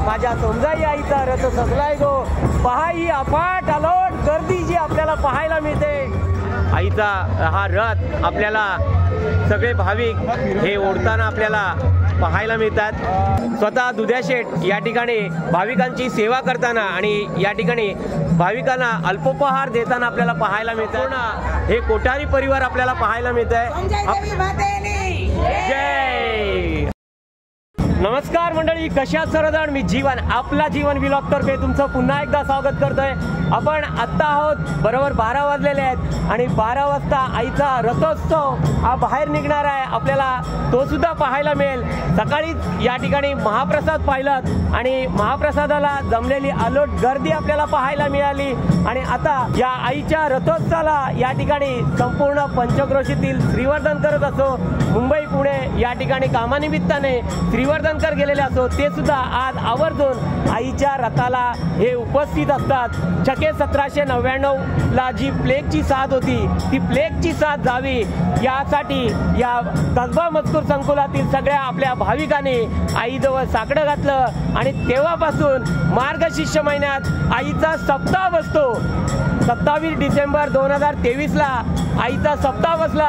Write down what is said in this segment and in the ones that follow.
माझ्या समजाई आईचा रथ सजलाय गो, पहा ही अफाट अलोट गर्दी जी आपल्याला पाहायला मिळते। आईचा हा रथ आपल्याला सगळे भाविक हे ओढताना आपल्याला पाहायला मिळतात। स्वतः दुध्या शेठ या ठिकाणी भाविकांची सेवा करताना आणि या ठिकाणी भाविकांना अल्पोपहार देताना आपल्याला पाहायला मिळतं। हे कोठारी परिवार आपल्याला पाहायला मिळत आहे। जय नमस्कार मंडळी, कशा सर्वजण? मी जीवन, आपला जीवन व्लॉग तर्फे तुमचं पुन्हा एकदा स्वागत करतोय। आपण आत्ता आहोत बरोबर 12 वाजलेले आहेत आणि 12 वाजता आईचा रथोत्सव हा बाहेर निघणार आहे। आपल्याला तो सुद्धा पाहायला मिळेल। सकाळीच या ठिकाणी महाप्रसाद पाहिलात आणि महाप्रसादाला जमलेली अलोट गर्दी आपल्याला पाहायला मिळाली। आणि आता या आईच्या रथोत्सवाला या ठिकाणी संपूर्ण पंचक्रोशीतील श्रीवर्धनकर असो, मुंबई पुणे या ठिकाणी कामानिमित्ताने श्रीवर्धनकर गेलेले असो, ते सुद्धा आज आवर्जून आईच्या रथाला हे उपस्थित असतात। छके 1799 ला जी प्लेगची साथ होती, ती प्लेगची साथ जावी यासाठी या कसबा मजकूर संकुलातील सगळ्या आपल्या भाविकांनी आईजवळ साकडं घातलं आणि तेव्हापासून मार्गशीर्ष महिन्यात आईचा सप्ताह बसतो। 27 डिसेंबर 2023 ला आईचा सप्ताह बसला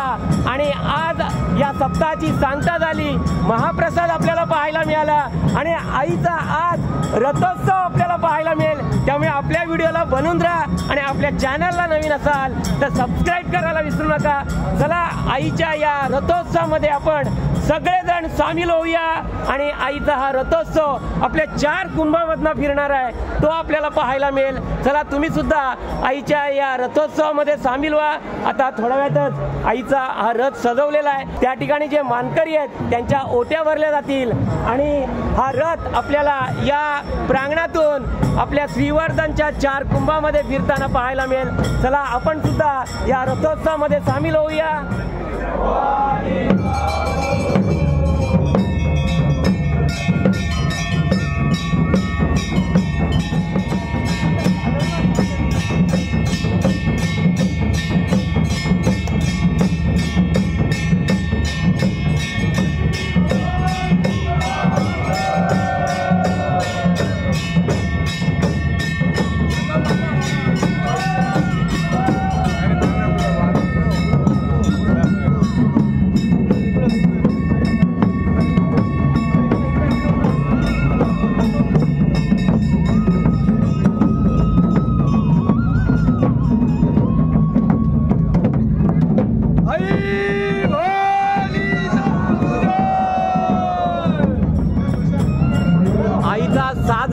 आणि आज या सप्ताहाची सांगता झाली। महाप्रसाद आपल्याला पाहायला मिळाला आणि आईचा आज रथोत्सव आपल्याला पाहायला मिळेल। त्यामुळे आपल्या व्हिडिओला बनवून राहा आणि आपल्या चॅनलला नवीन असाल तर सबस्क्राईब करायला विसरू नका। चला आईच्या या रथोत्सवामध्ये आपण सगळेजण सामील होऊया आणि आईचा हा रथोत्सव आपल्या 4 कुंभामधनं फिरणार आहे, तो आपल्याला पाहायला मिळेल। चला तुम्ही सुद्धा आईच्या या रथोत्सवामध्ये सामील व्हा। आता थोड्या वेळातच आईचा हा रथ सजवलेला आहे, त्या ठिकाणी जे मानकरी आहेत त्यांच्या ओट्या भरल्या जातील आणि हा रथ आपल्याला या प्रांगणातून आपल्या श्रीवर्धनच्या 4 कुंभामध्ये फिरताना पाहायला मिळेल। चला आपण सुद्धा या रथोत्सवामध्ये सामील होऊया।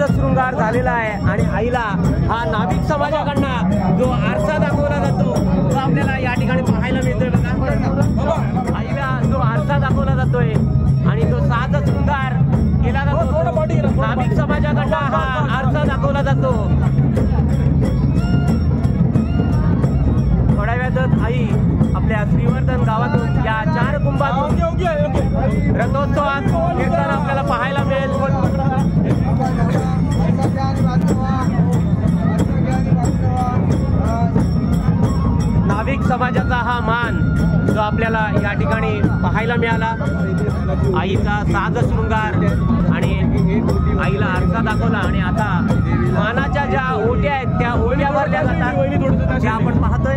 शृंगार झालेला आहे आणि आईला हा नाभिक समाजाकडनं जो आरसा दाखवला जातो तो आपल्याला या ठिकाणी पाहायला मिळतोय। बघा आईला जो आरसा दाखवला जातोय आणि तो साज शृंगार केला जातो, नाभिक समाजाकडनं हा आरसा दाखवला जातो। थोड्या वेळातच आई आपल्या श्रीवर्धन गावातून या 4 कुंभातून रथोत्सवात फिरताना आपल्याला पाहायला मिळेल। नाभिक समाजाचा हा मान जो आपल्याला या ठिकाणी पाहायला मिळाला। आईचा साज शृंगार आणि आईला आरसा दाखवला आणि आता मानाच्या ज्या ओट्या आहेत त्या ओट्या भरल्या जातात, ज्या आपण पाहतोय।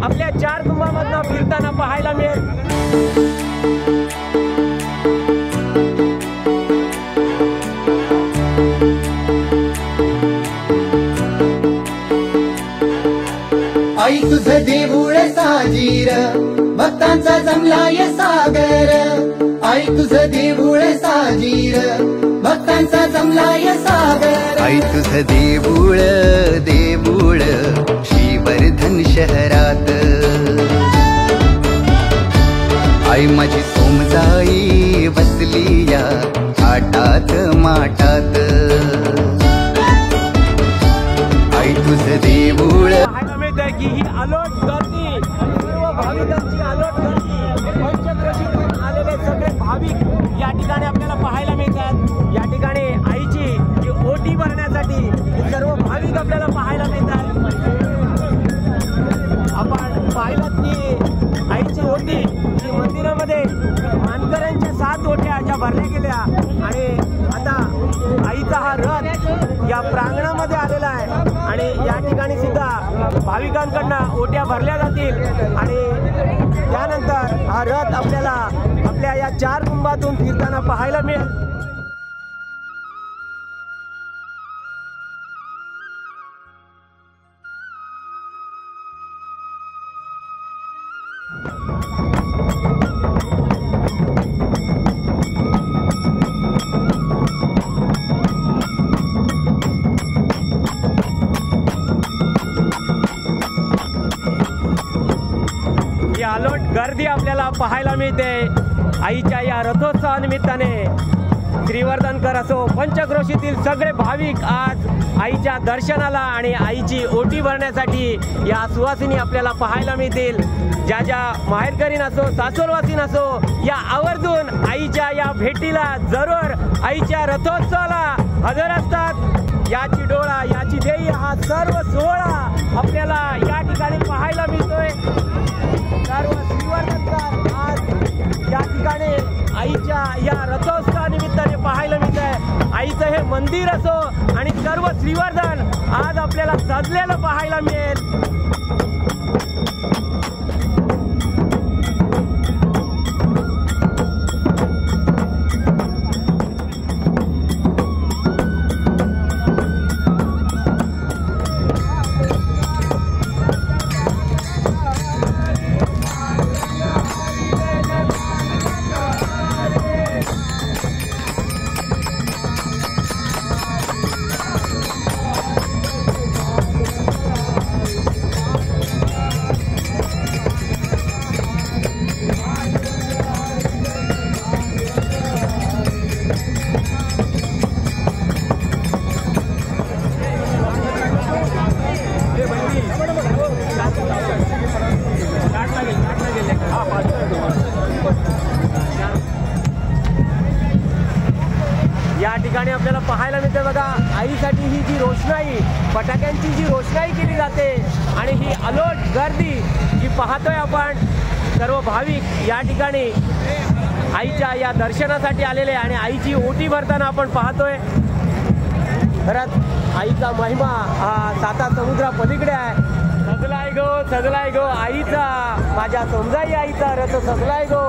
आपल्या 4 कुंभामधनं फिरताना पाहायला मिळेल। आई तुझं देऊळ साजीर भक्तांचा जमलाय सागर। आई तुझं देऊळ साजीर भक्तांचा जमलाय सागर। आई तुझं देऊळ देऊळ श्रीवर्धन शहरात। आई माझी सोमजाई बसली या आटात माटात। आई तुझं देऊळ की ही अलोट गर्दी सर्व भाविकांची अलोट गर्दी पंचक्रोशीतून आलेले सगळे भाविक या ठिकाणी आपल्याला पाहायला मिळतात। या ठिकाणी आईची जी ओटी भरण्यासाठी सर्व भाविक आपल्याला पाहायला मिळतात। आपण पाहिलं की आईची ओटी जी मंदिरामध्ये मानकऱ्यांच्या 7 ओट्या ज्या भरल्या गेल्या आणि आता आईचा हा रथ या प्रांगणामध्ये आलेला आहे आणि या ठिकाणी सुद्धा भाविकांकडनं ओट्या भरल्या जातील आणि त्यानंतर हा रथ आपल्याला आपल्या या 4 कुंभातून फिरताना पाहायला मिळेल। अलोट गर्दी आपल्याला पाहायला मिळते। आईच्या या रथोत्सवानिमित्ताने श्रीवर्धनकर असो पंचक्रोशीतील सगळे भाविक आज आईच्या दर्शनाला आणि आईची ओटी भरण्यासाठी या सुवासिनी आपल्याला पाहायला मिळतील। ज्या ज्या माहेरकरीण असो सासरवासीन असो या आवर्जून आईच्या या भेटीला जरूर आईच्या रथोत्सवाला हजर असतात। याची डोळा याची देई हा सर्व सोहळा आपल्याला या ठिकाणी पाहायला मिळतोय। सर्व श्रीवर्धनकर आज या ठिकाणी आईच्या या रथोत्सवानिमित्ताने पाहायला मिळत आहे। आईचं हे मंदिर असो आणि सर्व श्रीवर्धन आज आपल्याला सजलेलं पाहायला मिळेल। या ठिकाणी आपल्याला पाहायला मिळते बघा आईसाठी ही जी रोषणाई फटाक्यांची जी रोषणाई केली जाते आणि ही अलोट गर्दी जी पाहतोय आपण सर्व भाविक या ठिकाणी आईच्या या दर्शनासाठी आलेले आणि आईची ओटी भरताना आपण पाहतोय। खरंच आईचा महिमा हा 7 समुद्रा पलीकडे आहे। सजलाय गो आईचा माझ्या समजाई आईचा रथ सजलाय गो।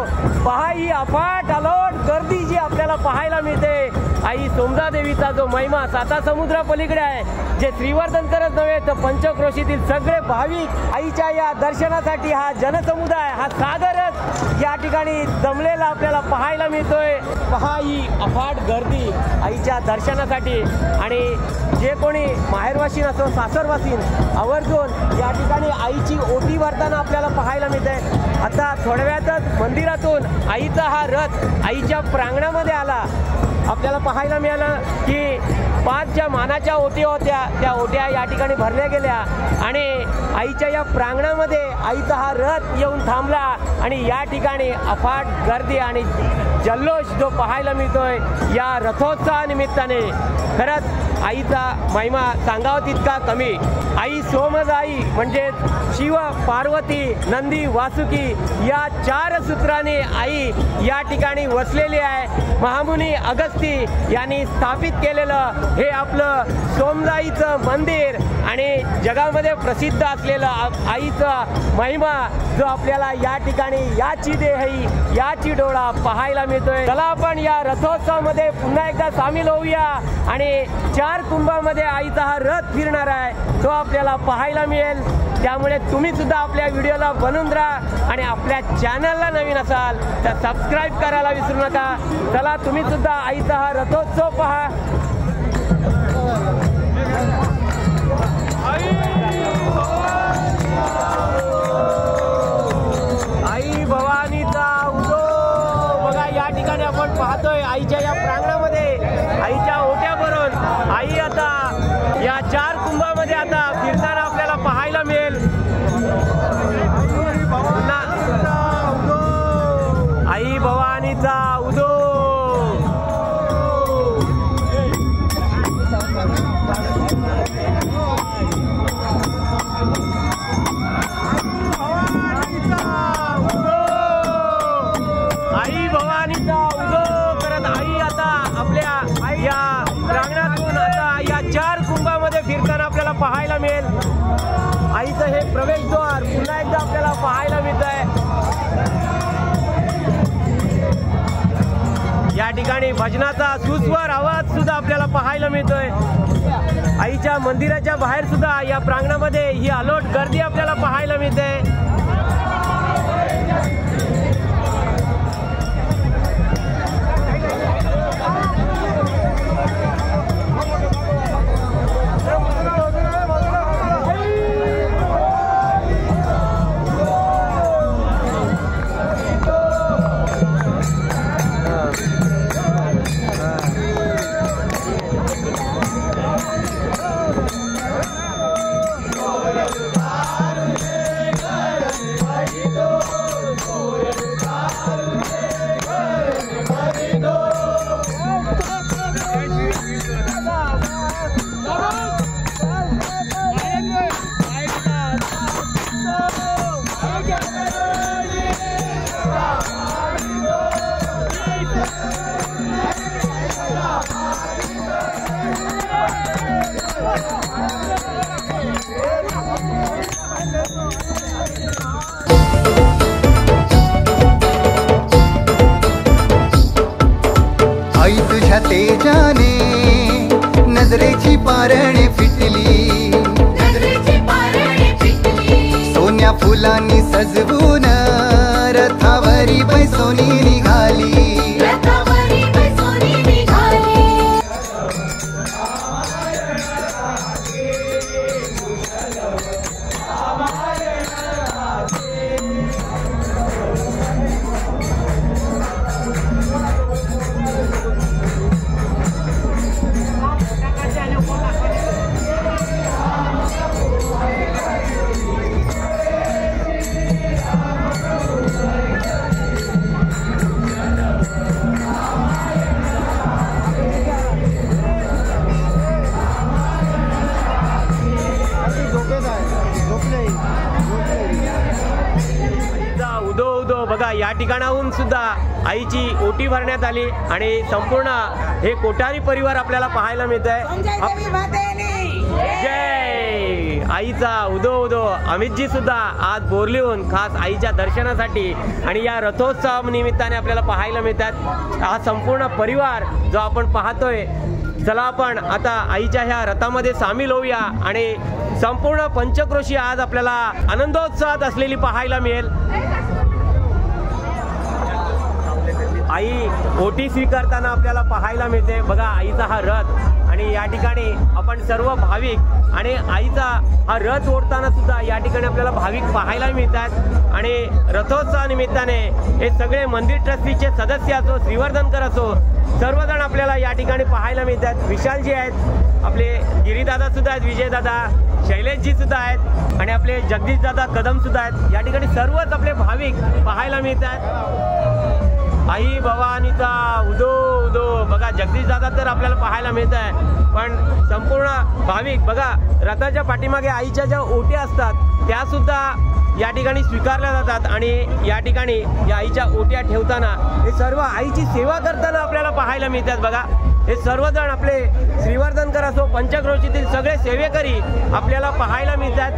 पहा ही अफाट अलोट गर्दी जी आपल्याला पाहायला मिळते। आई सोमजा देवीचा जो महिमा 7 समुद्रा पलीकडे आहे जे श्रीवर्धनकरच नव्हे तर पंचक्रोशीतील सगळे भाविक आईच्या या दर्शनासाठी हा जनसमुदाय हा सागरच या ठिकाणी जमलेला आपल्याला पाहायला मिळतोय। पहा ही अफाट गर्दी आईच्या दर्शनासाठी आणि जे कोणी माहेरवासीन असो सासरवासीन आवर्जून या ठिकाणी आईची ओटी भरताना आपल्याला पाहायला मिळते। आता थोड्या वेळातच मंदिरातून आईचा हा रथ आईच्या प्रांगणामध्ये आला। आपल्याला पाहायला मिळालं की 5 ज्या मानाच्या ओट्या होत्या त्या ओट्या या ठिकाणी भरल्या गेल्या आणि आईच्या या प्रांगणामध्ये आईचा हा रथ येऊन थांबला आणि या ठिकाणी अफाट गर्दी आणि जल्लोष जो पाहायला मिळतोय या रथोत्सवानिमित्ताने। खरंच आईचा महिमा सांगावा तितका कमी। आई सोमजाई म्हणजे शिव पार्वती नंदी वासुकी या 4 सूत्रांनी आई या ठिकाणी वसलेली आहे। महामुनी अगस्ती यांनी स्थापित केलेलं हे आपलं सोमजाईचं मंदिर आणि जगामध्ये प्रसिद्ध असलेला आईचा महिमा जो आपल्याला या ठिकाणी याची देही याची डोळा पाहायला मिळतोय. चला आपण या रथोत्सवामध्ये पुन्हा एकदा सामील होऊया आणि 4 कुंभामध्ये आईचा हा रथ फिरणार आहे तो आपल्याला पाहायला मिळेल. त्यामुळे तुम्ही सुद्धा आपल्या व्हिडिओला बनवून राहा आणि आपल्या चॅनलला नवीन असाल तर सबस्क्राईब करायला विसरू नका. चला तुम्ही सुद्धा आईचा हा रथोत्सव पहा. आई भवानीचा उदो. बघा या ठिकाणी आपण पाहतोय आईच्या या प्रांगणामध्ये आईच्या ओट्या भरून आई आता या 4 कुंभामध्ये आता फिरताना आपल्याला पाहायला मिळेल. आई भवानीचा उदो. आई भवानीचा उदो करत आई आता आपल्या या प्रांगणातून आता या 4 कुंभामध्ये फिरताना आपल्याला पाहायला मिळेल. आईचं हे प्रवेशद्वार पुन्हा एकदा आपल्याला पाहायला मिळत आहे. या ठिकाणी भजनाचा सुस्वर आवाज सुद्धा आपल्याला पाहायला मिळतोय. आईच्या मंदिराच्या बाहेर सुद्धा या प्रांगणामध्ये ही अलोट गर्दी आपल्याला पाहायला मिळते. आई तुझ्या तेजाने नजरेची पारणे फिटली, सोन्या फुलांनी सजवून रथावरी बैसोनी निघाली. बघा या ठिकाणाहून सुद्धा आईची ओटी भरण्यात आली आणि संपूर्ण हे कोठारी परिवार आपल्याला पाहायला मिळत आहे. जय आईचा उदो उदो. अमितजी सुद्धा आज बोरलीहून खास आईच्या दर्शनासाठी आणि या रथोत्सव निमित्ताने आपल्याला पाहायला मिळतात. हा संपूर्ण परिवार जो आपण पाहतोय. चला आपण आता आईच्या ह्या रथामध्ये सामील होऊया आणि संपूर्ण पंचक्रोशी आज आपल्याला आनंदोत्सवात असलेली पाहायला मिळेल. आई ओटी स्वीकारताना आपल्याला पाहायला मिळते. बघा आईचा हा रथ आणि या ठिकाणी आपण सर्व भाविक आणि आईचा हा रथ ओढताना सुद्धा या ठिकाणी आपल्याला भाविक पाहायला मिळतात. आणि रथोत्सवानिमित्ताने हे सगळे मंदिर ट्रस्टीचे सदस्य असो, श्रीवर्धनकर असो, सर्वजण आपल्याला या ठिकाणी पाहायला मिळतात. विशालजी आहेत, आपले गिरीदादा सुद्धा आहेत, विजयदादा, शैलेशजी सुद्धा आहेत आणि आपले जगदीशदादा कदम सुद्धा आहेत. या ठिकाणी सर्वच आपले भाविक पाहायला मिळतात. आई भवानीचा उदो उदो. बघा जगदीश दादा तर आपल्याला पाहायला मिळत आहे, पण संपूर्ण भाविक बघा रथाच्या पाठीमागे आईच्या ज्या ओट्या असतात त्या सुद्धा या ठिकाणी स्वीकारल्या जातात आणि या ठिकाणी या आईच्या ओट्या ठेवताना हे सर्व आईची सेवा करताना आपल्याला पाहायला मिळतात. बघा हे सर्वजण आपले श्रीवर्धनकर असो पंचक्रोशीतील सगळे सेवेकरी आपल्याला पाहायला मिळतात।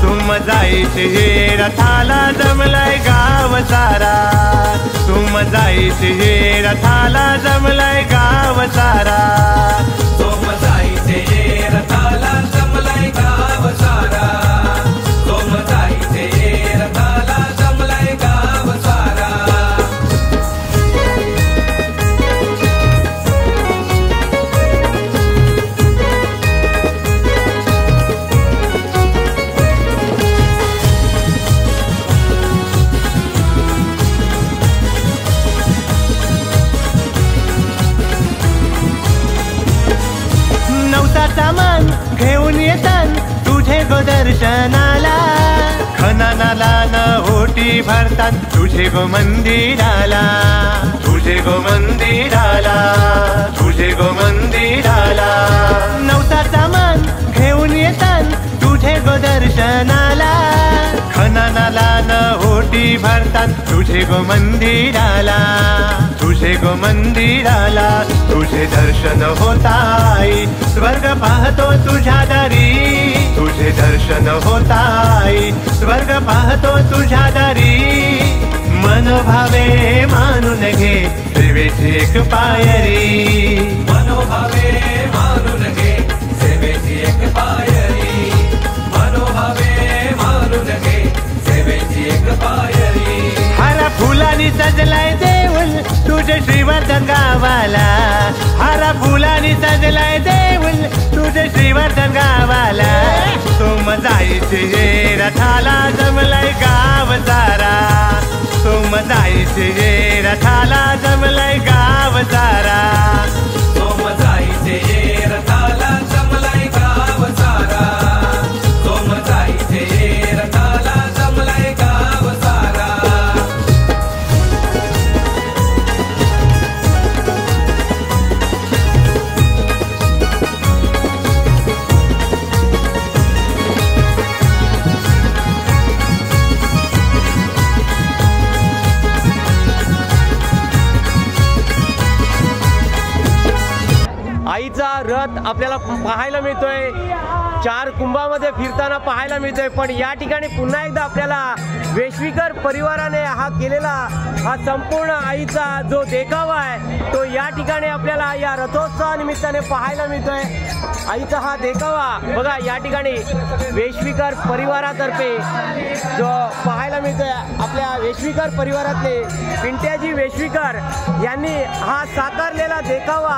तुम जायचे हे रथाला जमलाय गाव सारा, तुम जायचे हे रथाला जमलाय गाव सारा, तुम जायचे हे रथाला जमलाय गाव सारा, तुम जायचे हे रथाला जमलाय गाव सारा। नवसाचा मान घेऊन येतान तुझे गो दर्शनाला, खनानाला न ओटी भरतात तुझे गो मंदिराला, तुझे गो मंदिराला, तुझे गो मंदिराला। नवसाचा मान घेऊन येतान तुझे गो दर्शनाला, खनानाला न ओटी भरतात तुझे गो मंदिराला, तुझे गो मंदिराला। तुझे दर्शन होताय स्वर्ग पाहतो तुझ्या दारी, तुझे दर्शन होताय स्वर्ग पाहतो तुझ्या दारी। मनोभावे मानून घे सेवेची एक पायरी, मनोभावे मानून घे सेवेची एक पायरी, मनोभावे मानून घे सेवेची एक पायरी। हरा फुलानी सजलाय देऊळ तुझे श्रीवर्धन गावाला, हरा फुलानी सजलाय देऊळ तुझे श्रीवर्धन गावाला। तुम जायचे हे रथाला जमलाय गाव सारा, तुम जायचे हे रथाला जमलाय गाव सारा, तुम जायचे हे रथाला जमलाय गाव सारा, तुम जायचे हे रथाला जमलाय गाव सारा। आईचा रथ आपल्याला पाहायला मिळतोय, 4 कुंभामध्ये फिरताना पाहायला मिळतोय। पण या ठिकाणी पुन्हा एकदा आपल्याला वेश्वीकर परिवाराने हा केलेला हा संपूर्ण आईचा जो देखावा आहे तो या ठिकाणी आपल्याला या रथोत्सवानिमित्ताने पाहायला मिळतोय। आईचा हा देखावा बघा या ठिकाणी वेश्वीकर परिवारातर्फे जो पाहायला मिळतोय। आपल्या वेश्वीकर परिवारातले पिंट्याजी वेश्वीकर यांनी हा साकारलेला देखावा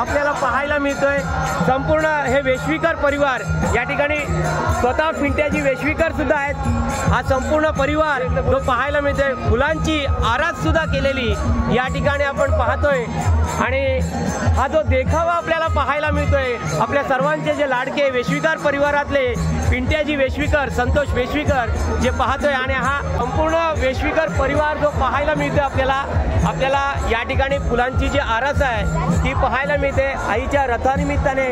आपल्याला पाहायला मिळतोय। संपूर्ण हे वेश्वीकर परिवार या ठिकाणी स्वतः पिंट्याजी वेश्वीकर सुद्धा आहेत। हा संपूर्ण परिवार जो पाहायला मिळतोय, फुलांची आरास सुद्धा केलेली या ठिकाणी आपण पाहतोय। आणि हा जो देखावा आपल्याला पाहायला मिळतोय आपल्या सर्वांचे जे लाडके वेश्वीकर परिवारातले पिंट्याजी वेश्वीकर, संतोष वेश्वीकर जे पाहतोय। आणि हा संपूर्ण वेश्वीकर परिवार जो पाहायला मिळतोय आपल्याला या ठिकाणी फुलांची जी आरास आहे ती पाहायला मिळते। आईच्या रथानिमित्ताने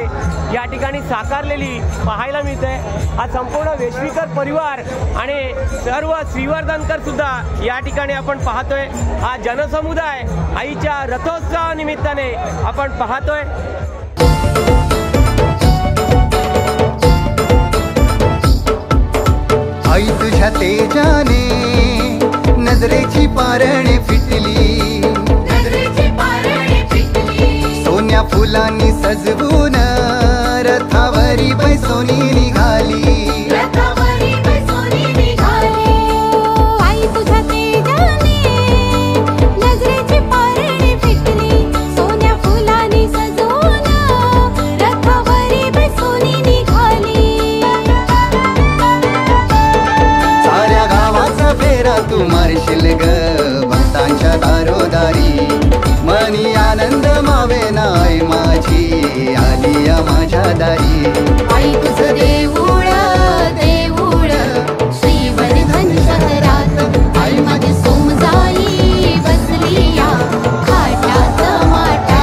या ठिकाणी साकारलेली पाहायला मिळते। हा संपूर्ण वेश्वीकर परिवार आणि सर्व श्रीवर्धनकर सुद्धा या ठिकाणी आपण पाहतोय। हा जनसमुदाय आईच्या रथोत्सवानिमित्ताने आपण पाहतोय। आई तुझ्या तेजाने नजरेची पारणे फिटली, सोन्या फुलांनी सजवून रथावरी बैसोनी निघाली। तू मारशील ग भक्तांच्या दारोदारी, मनी आनंद मावे नाय माझी आली या माझ्या दारी। आई तुझं देऊळ देऊळ श्रीवर्धन शहरात, आई माझी सोमजाई बसली या खाटात माटात।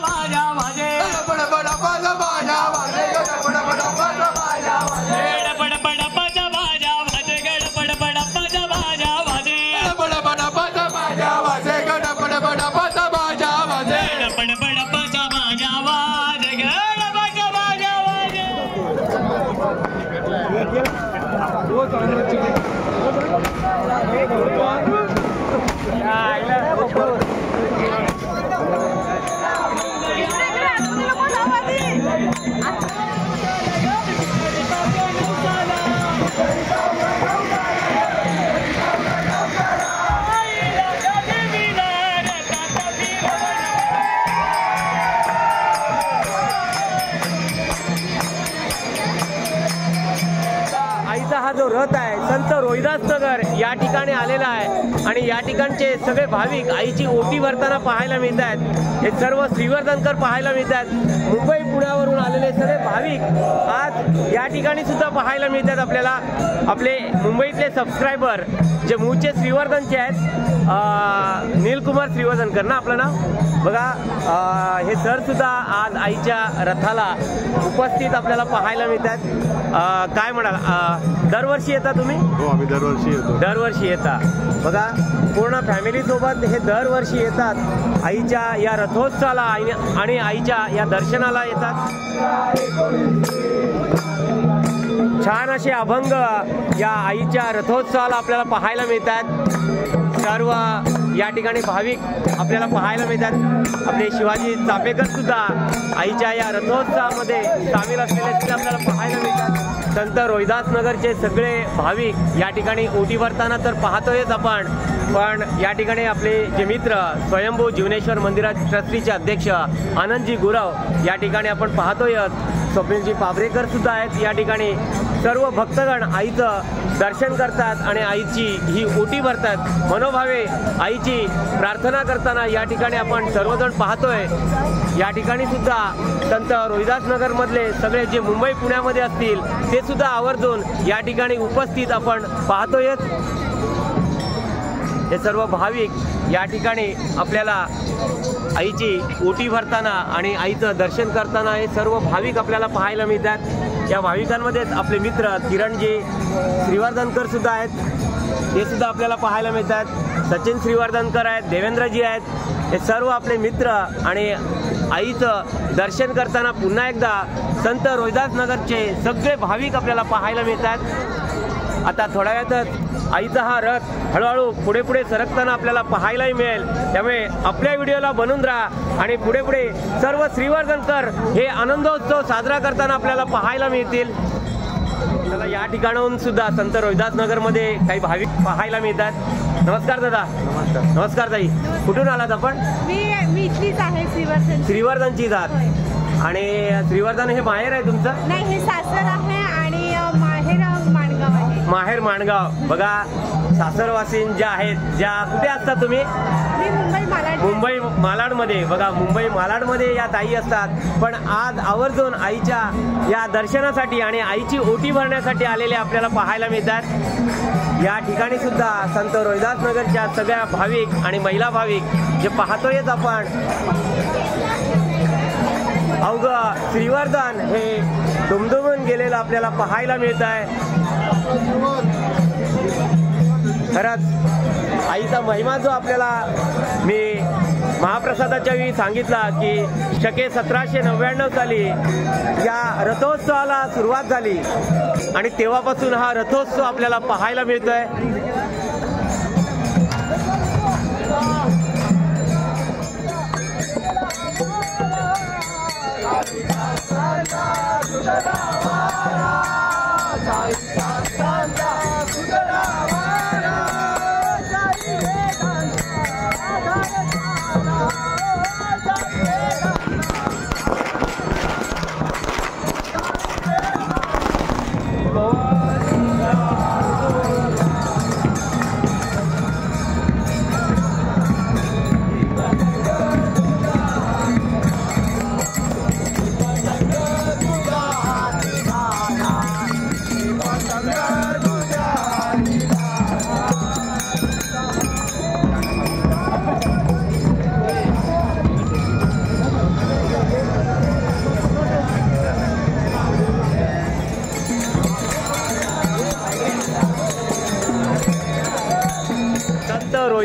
बाजा वाजे बड बड बाजा बाजा वाजे बड बड बाजा बाजा वाजे बड बड बाजा बाजा वाजे बड बड बाजा बाजा वाजे बड बड बाजा बाजा वाजे बड बड बाजा बाजा वाजे बड बड बाजा बाजा वाजे बाजा बाजा वाजे आईचा हा जो रथ आहे संत रोहिदास नगर या ठिकाणी आलेला आहे आणि या ठिकाणचे सगळे भाविक आईची ओटी भरताना पाहायला मिळत आहेत। हे सर्व श्रीवर्धनकर पाहायला मिळत आहेत। मुंबई पुण्यावरून आलेले सगळे भाविक आज या ठिकाणी सुद्धा पाहायला मिळतात आपल्याला। आपले मुंबईतले सबस्क्रायबर जे मूळचे श्रीवर्धनचे आहेत, नीलकुमार श्रीवर्धनकर ना आपलं नाव बघा, हे सर सुद्धा आज आईच्या रथाला उपस्थित आपल्याला पाहायला मिळतात। काय म्हणाल, दरवर्षी येता तुम्ही? हो, आम्ही दरवर्षी येतो। दरवर्षी येता बघा, पूर्ण फॅमिली सोबत हे दरवर्षी येतात आईच्या या रथोत्सवाला आणि आईच्या या दर्शनाला येतात। छान असे अभंग या आईच्या रथोत्सवाला आपल्याला पाहायला मिळतात। सर्व या ठिकाणी भाविक आपल्याला पाहायला मिळतात। आपले शिवाजी चापेकर सुद्धा आईच्या या रथोत्सवामध्ये सामील असलेले सुद्धा आपल्याला पाहायला मिळतात। संत रोहिदास नगरचे सगळे भाविक या ठिकाणी ओटी भरताना तर पाहतोयच आपण, पण या ठिकाणी आपले जे मित्र स्वयंभू जीवनेश्वर मंदिरात ट्रस्टीचे अध्यक्ष आनंदजी गुरव या ठिकाणी आपण पाहतोयच। स्वप्नीलजी पाबरेकर सुद्धा आहेत या ठिकाणी। सर्व भक्तगण आईचं दर्शन करतात आणि आईची ही ओटी भरतात। मनोभावे आईची प्रार्थना करताना या ठिकाणी आपण सर्वजण पाहतोय। या ठिकाणी सुद्धा संत रोहिदास नगर मधले सगळे जे मुंबई पुण्यामध्ये असतील ते सुद्धा आवर्जून या ठिकाणी उपस्थित आपण पाहतोयच। हे सर्व भाविक या ठिकाणी आपल्याला आईची ओटी भरताना आणि आईचं दर्शन करताना हे सर्व भाविक आपल्याला पाहायला मिळतात। या भाविकांमध्येच आपले मित्र किरणजी श्रीवर्धनकर सुद्धा आहेत, ते सुद्धा आपल्याला पाहायला मिळतात। सचिन श्रीवर्धनकर आहेत, देवेंद्रजी आहेत, हे सर्व आपले मित्र आणि आईचं दर्शन करताना पुन्हा एकदा संत रोहिदास नगरचे सगळे भाविक आपल्याला पाहायला मिळतात। आता थोड्या वेळातच आईचा हा रथ हळूहळू पुढे पुढे सरकताना आपल्याला पाहायलाही मिळेल। त्यामुळे आपल्या व्हिडिओला बनून राहा आणि पुढे पुढे सर्व श्रीवर्धनकर हे आनंदोत्सव साजरा करताना आपल्याला पाहायला मिळतील। त्याला या ठिकाणाहून सुद्धा संत रोहिदास नगरमध्ये काही भाविक पाहायला मिळतात। नमस्कार दादा। नमस्कार। नमस्कार ताई, कुठून आलात आपण? मी इथलीच आहे, श्रीवर्धन। श्रीवर्धनची जात आणि श्रीवर्धन हे माहेर आहे तुमचं? नाही, हे सासर आहे आणि माहेर माणगाव आहे। माहेर माणगाव बघा, सासरवासीन ज्या आहेत, ज्या कुठे असतात तुम्ही? मी मुंबई मालाडमध्ये बघा, मुंबई मालाडमध्ये या ताई असतात, पण आज आवर्जून आईच्या या दर्शनासाठी आणि आईची ओटी भरण्यासाठी आलेले आपल्याला पाहायला मिळतात। या ठिकाणी सुद्धा संत रोहिदास नगरच्या सगळ्या भाविक आणि महिला भाविक जे पाहतोयच आपण, अवघं श्रीवर्धन हे दुमदुमून गेलेलं आपल्याला पाहायला मिळत आहे। खरंच आईचा महिमा जो आपल्याला मी महाप्रसादाच्या वेळी सांगितला की शके 1799 साली या रथोत्सवाला सुरुवात झाली आणि तेव्हापासून हा रथोत्सव आपल्याला पाहायला मिळतोय।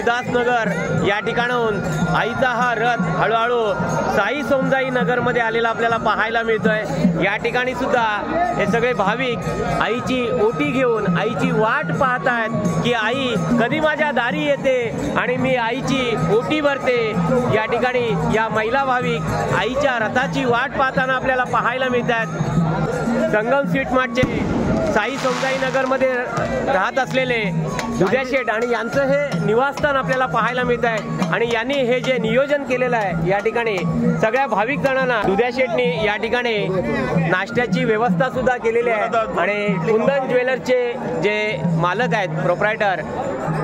रविदासनगर या ठिकाणाहून आईचा हा रथ हळूहळू साई सोमजाई नगरमध्ये आलेला आपल्याला पाहायला मिळतोय। या ठिकाणी सुद्धा हे सगळे भाविक आईची ओटी घेऊन आईची वाट पाहत आहेत की आई कधी माझ्या दारी येते आणि मी आईची ओटी भरते। या ठिकाणी या महिला भाविक आईच्या रथाची वाट पाहताना आपल्याला पाहायला मिळतात। संगम स्वीट मार्टचे साई सोमजाई नगरमध्ये राहत असलेले दुध्या शेठ आणि यांचं हे निवासस्थान आपल्याला पाहायला मिळत आहे आणि यांनी हे जे नियोजन केलेलं आहे या ठिकाणी सगळ्या भाविक जणांना दुध्या शेठनी या ठिकाणी नाश्त्याची व्यवस्था सुद्धा केलेली आहे आणि कुंदन ज्वेलर्सचे जे मालक आहेत प्रोप्रायटर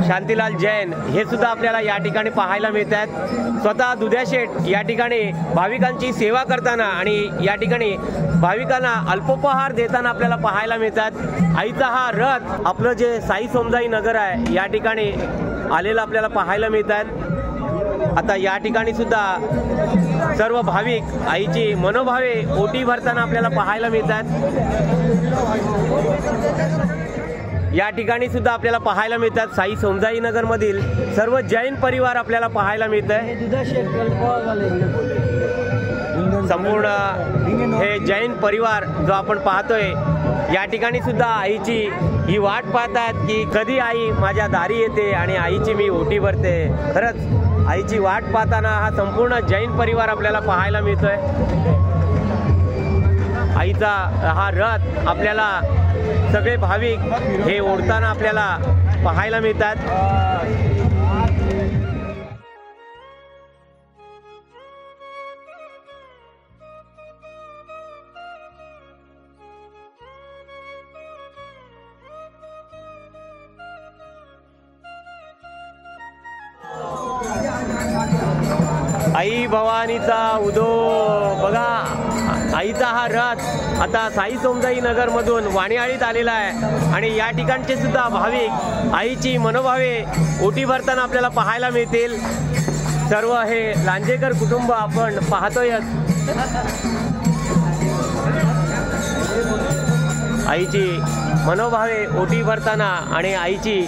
शांतीलाल जैन हे सुद्धा आपल्याला या ठिकाणी पाहायला मिळत आहेत। स्वतः दुध्या शेठ या ठिकाणी भाविकांची सेवा करताना आणि या ठिकाणी भाविकांना अल्पोपहार देताना आपल्याला पाहायला मिळतात। आईचा हा रथ आपलं जे साई सोमजाई नगर आहे या ठिकाणी आलेला आपल्याला पाहायला मिळतात। आता या ठिकाणी सुद्धा सर्व भाविक आईची मनोभावे ओटी भरताना आपल्याला पाहायला मिळतात। या ठिकाणी सुद्धा आपल्याला पाहायला मिळतात साई सोमजाई नगर मधील सर्व जैन परिवार आपल्याला पाहायला मिळत आहे। संपूर्ण हे जैन परिवार जो आपण पाहतोय या ठिकाणी सुद्धा आईची ही वाट पाहतात की कधी आई माझ्या दारी येते आणि आईची मी ओटी भरते। खरंच आईची वाट पाहताना हा संपूर्ण जैन परिवार आपल्याला पाहायला मिळतोय। आईचा हा रथ आपल्याला सगळे भाविक हे ओढताना आपल्याला पाहायला मिळतात। आई भवानीचा उदो बघा आईचा हा रथ आता साई सोमजाई नगर मधून वाणियाळीत आलेला आहे आणि या ठिकाणचे सुद्धा भाविक आईची मनोभावे ओटी भरताना आपल्याला पाहायला मिळतील। सर्व हे लांजेकर कुटुंब आपण पाहतोय। आईची मनोभावे ओटी भरताना आणि आईची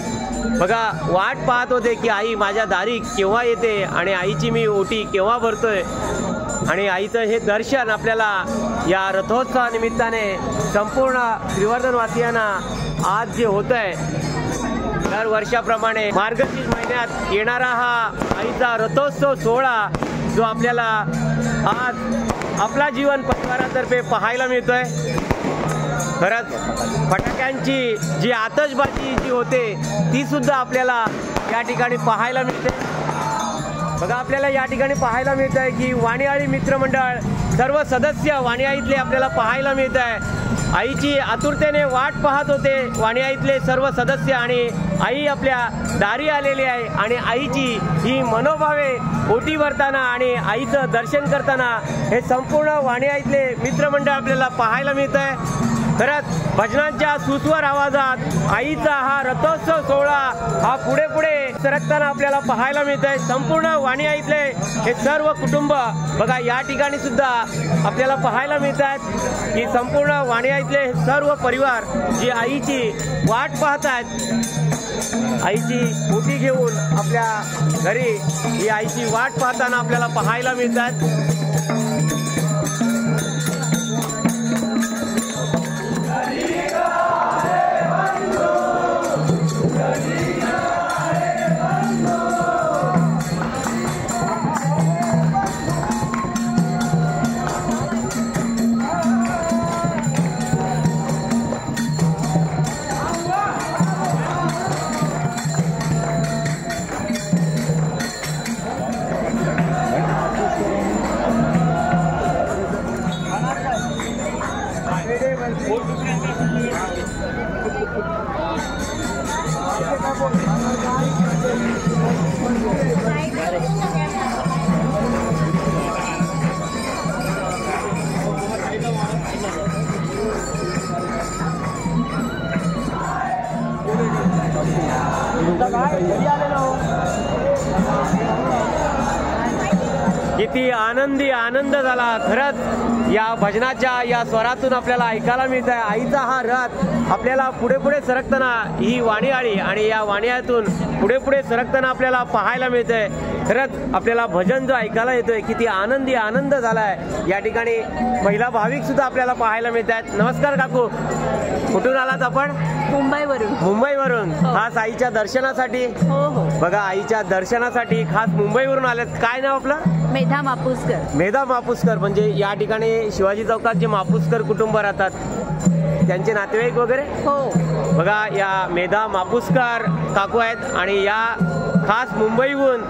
बघा वाट पाहत होते की आई माझ्या दारी केव्हा येते आणि आईची मी ओटी केव्हा भरतोय आणि आईचं हे दर्शन आपल्याला या रथोत्सवा निमित्ताने संपूर्ण श्रीवर्धनवासियांना आज जे होत आहे दर वर्षाप्रमाणे मार्गशीर्ष महिन्यात येणारा हा आईचा रथोत्सव सोहळा जो आपल्याला आज आपला जीवन परिवारातर्फे पाहायला मिळतोय। खरंच फटाक्यांची जी आतषबाजी जी होते ती सुद्धा आपल्याला या ठिकाणी पाहायला मिळते। बघा आपल्याला या ठिकाणी पाहायला मिळत आहे की वाणियाळी मित्रमंडळ सर्व सदस्य वाणियाळीतले आपल्याला पाहायला मिळत आहे। आईची आतुरतेने वाट पाहत होते वाणियाळीतले सर्व सदस्य आणि आई आपल्या दारी आलेली आहे आणि आईची ही मनोभावे ओटी भरताना आणि आईचं दर्शन करताना हे संपूर्ण वाणियाळीतले मित्रमंडळ आपल्याला पाहायला मिळत आहे। खरंच भजनांच्या सुस्वर आवाजात आईचा हा रथोत्सव सोहळा हा पुढे पुढे सरकताना आपल्याला पाहायला मिळत आहे। संपूर्ण वाणियाळीतले हे सर्व कुटुंब बघा या ठिकाणी सुद्धा आपल्याला पाहायला मिळतात की संपूर्ण वाणियाळीतले सर्व परिवार जी आईची वाट पाहत आहेत आईची ओटी घेऊन आपल्या घरी ही आईची वाट पाहताना आपल्याला पाहायला मिळतात। किती आनंदी आनंद झाला. खरंच या भजनाच्या या स्वरातून आपल्याला ऐकायला मिळत आहे आईचा हा रथ आपल्याला पुढे पुढे सरकताना ही वाणीआळी आणि या वाणीयातून पुढे पुढे सरकताना आपल्याला पाहायला मिळतंय. खरंच आपल्याला भजन जो ऐकायला येतोय किती आनंदी आनंद झालाय. या ठिकाणी महिला भाविक सुद्धा आपल्याला पाहायला मिळत आहेत. नमस्कार काकू, कुठून आलात आपण? मुंबईवरून. मुंबईवरून खास आईच्या दर्शनासाठी? हो हो. बघा आईच्या दर्शनासाठी खास मुंबईवरून आलेत. काय नाव आपलं? मेधा मापुसकर. मेधा मापुसकर. म्हणजे या ठिकाणी शिवाजी चौकात जे मापुसकर कुटुंब राहतात त्यांचे नातेवाईक वगैरे? हो. बघा या मेधा मापुसकर काकू आहेत आणि या खास मुंबईहून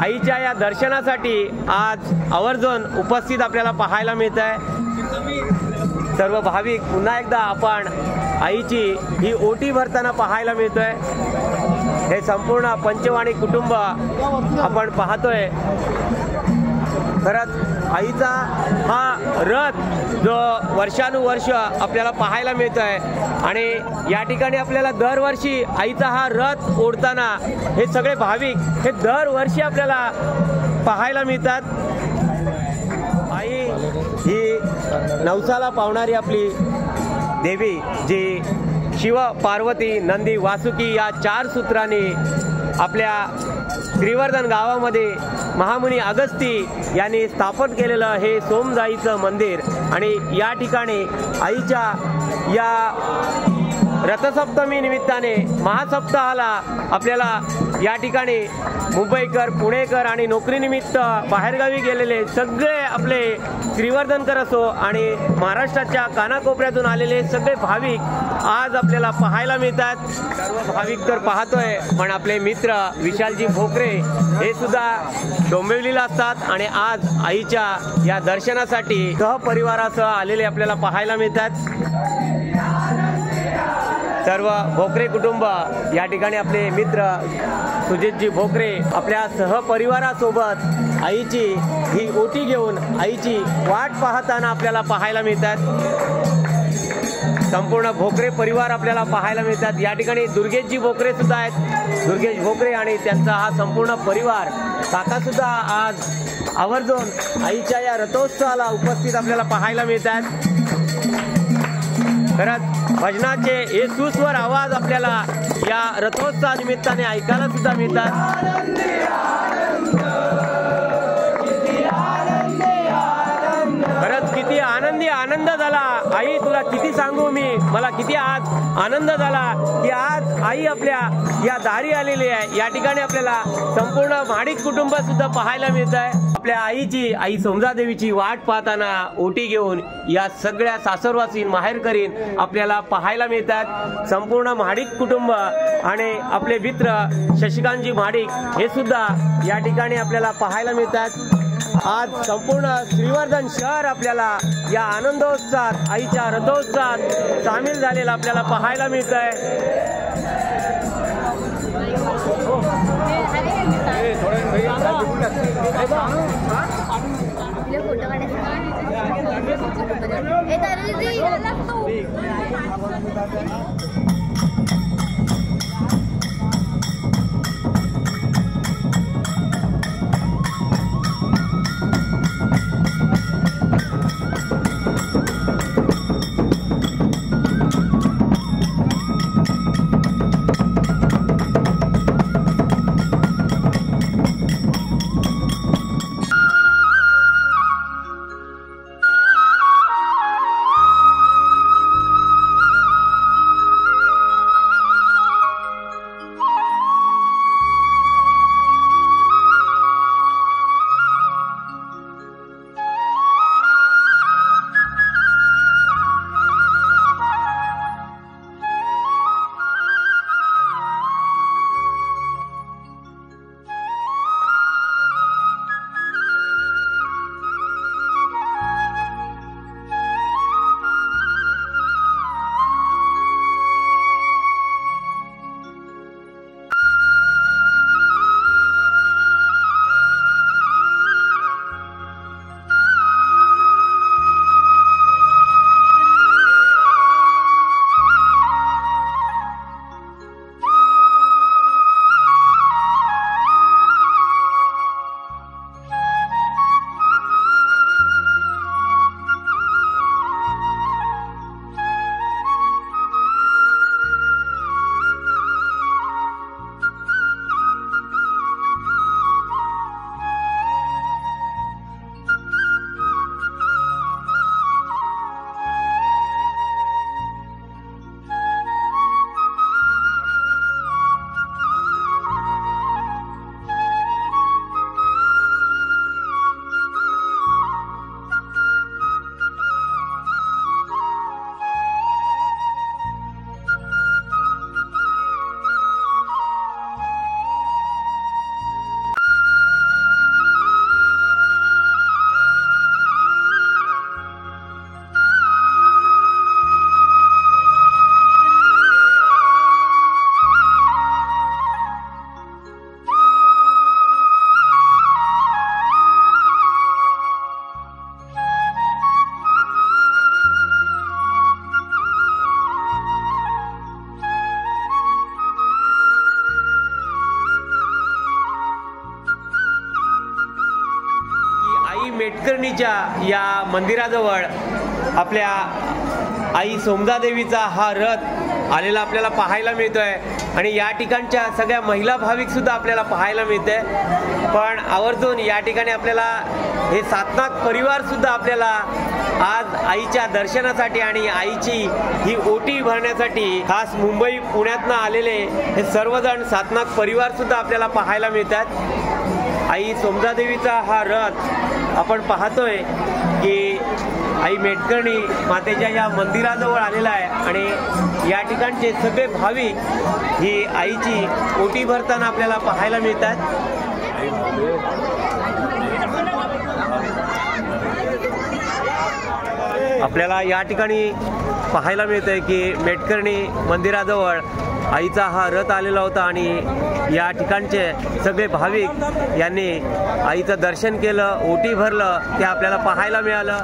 आईच्या या दर्शनासाठी आज आवर्जून उपस्थित आपल्याला पाहायला मिळत आहे. सर्व भाविक पुन्हा एकदा आपण आईची ही ओटी भरताना पाहायला मिळतोय. हे संपूर्ण पंचवाणी कुटुंब आपण पाहतोय. खरंच आईचा हा रथ जो वर्षानुवर्ष आपल्याला पाहायला मिळतोय आणि या ठिकाणी आपल्याला दरवर्षी आईचा हा रथ ओढताना हे सगळे भाविक हे दरवर्षी आपल्याला पाहायला मिळतात. आई ही नवसाला पावणारी आपली देवी जी शिव पार्वती नंदी वासुकी या 4 सूत्रांनी आपल्या श्रीवर्धन गावामध्ये महामुनी अगस्ती यांनी स्थापन केलेलं हे सोमजाईचं मंदिर आणि या ठिकाणी आईच्या या रथसप्तमी निमित्ताने महासप्ताहाला आपल्याला या ठिकाणी मुंबईकर, पुणेकर आणि नोकरीनिमित्त बाहेरगावी गेलेले सगळे आपले श्रीवर्धनकर असो आणि महाराष्ट्राच्या कानाकोपऱ्यातून आलेले सगळे भाविक आज आपल्याला पाहायला मिळतात. सर्व भाविक तर पाहतोय पण आपले मित्र विशालजी भोकरे हे सुद्धा डोंबिवलीला असतात आणि आज आईच्या या दर्शनासाठी सहपरिवारासह आलेले आपल्याला पाहायला मिळतात. सर्व भोकरे कुटुंब या ठिकाणी आपले मित्र सुजितजी भोकरे आपल्या सहपरिवारासोबत आईची ही ओटी घेऊन आईची वाट पाहताना आपल्याला पाहायला मिळतात. संपूर्ण भोकरे परिवार आपल्याला पाहायला मिळतात. या ठिकाणी दुर्गेशजी भोकरे सुद्धा आहेत. दुर्गेश भोकरे आणि त्यांचा हा संपूर्ण परिवार काका सुद्धा आज आवर्जून आईच्या या रथोत्सवाला उपस्थित आपल्याला पाहायला मिळतात. खरंच भजनाचे हे सुस्वर आवाज आपल्याला या रथोत्सवा निमित्ताने ऐकायला सुद्धा मिळतात. खरंच किती आनंदी आनंद झाला. आई तुला किती सांगू मी, मला किती आज आनंद झाला की आज आई आपल्या या दारी आलेली आहे. या ठिकाणी आपल्याला संपूर्ण महाडिक कुटुंब सुद्धा पाहायला मिळत आहे. आपल्या आईची आई सोमजादेवीची वाट पाहताना ओटी घेऊन या सगळ्या सासरवासीन माहेरकरीन आपल्याला पाहायला मिळतात. संपूर्ण महाडिक कुटुंब आणि आपले मित्र शशिकांतजी महाडिक हे सुद्धा या ठिकाणी आपल्याला पाहायला मिळतात. आज संपूर्ण श्रीवर्धन शहर आपल्याला या आनंदोत्सवात आईच्या रथोत्सवात सामील झालेला आपल्याला पाहायला मिळत आहे. मेटकणीच्या या मंदिराजवळ आपल्या आई सोमजादेवीचा हा रथ आलेला आपल्याला पाहायला मिळतोय आणि या ठिकाणच्या सगळ्या महिला भाविक सुद्धा आपल्याला पाहायला मिळते. पण आवर्जून या ठिकाणी आपल्याला हे सातनाथ परिवार सुद्धा आपल्याला आज आईच्या दर्शनासाठी आणि आईची ही ओटी भरण्यासाठी खास मुंबई पुण्यातनं आलेले हे सर्वजण सातनाथ परिवार सुद्धा आपल्याला पाहायला मिळतात. आई सोमजादेवीचा हा रथ आपण पाहतोय की आई मेटकर्णी मातेच्या या मंदिराजवळ आलेला आहे आणि या ठिकाणचे सगळे भाविक ही आईची ओटी भरताना आपल्याला पाहायला मिळतात. आपल्याला या ठिकाणी पाहायला मिळतंय की मेटकर्णी मंदिराजवळ आईचा हा रथ आलेला होता आणि या ठिकाणचे सगळे भाविक यांनी आईचं दर्शन केलं, ओटी भरलं, ते आपल्याला पाहायला मिळालं.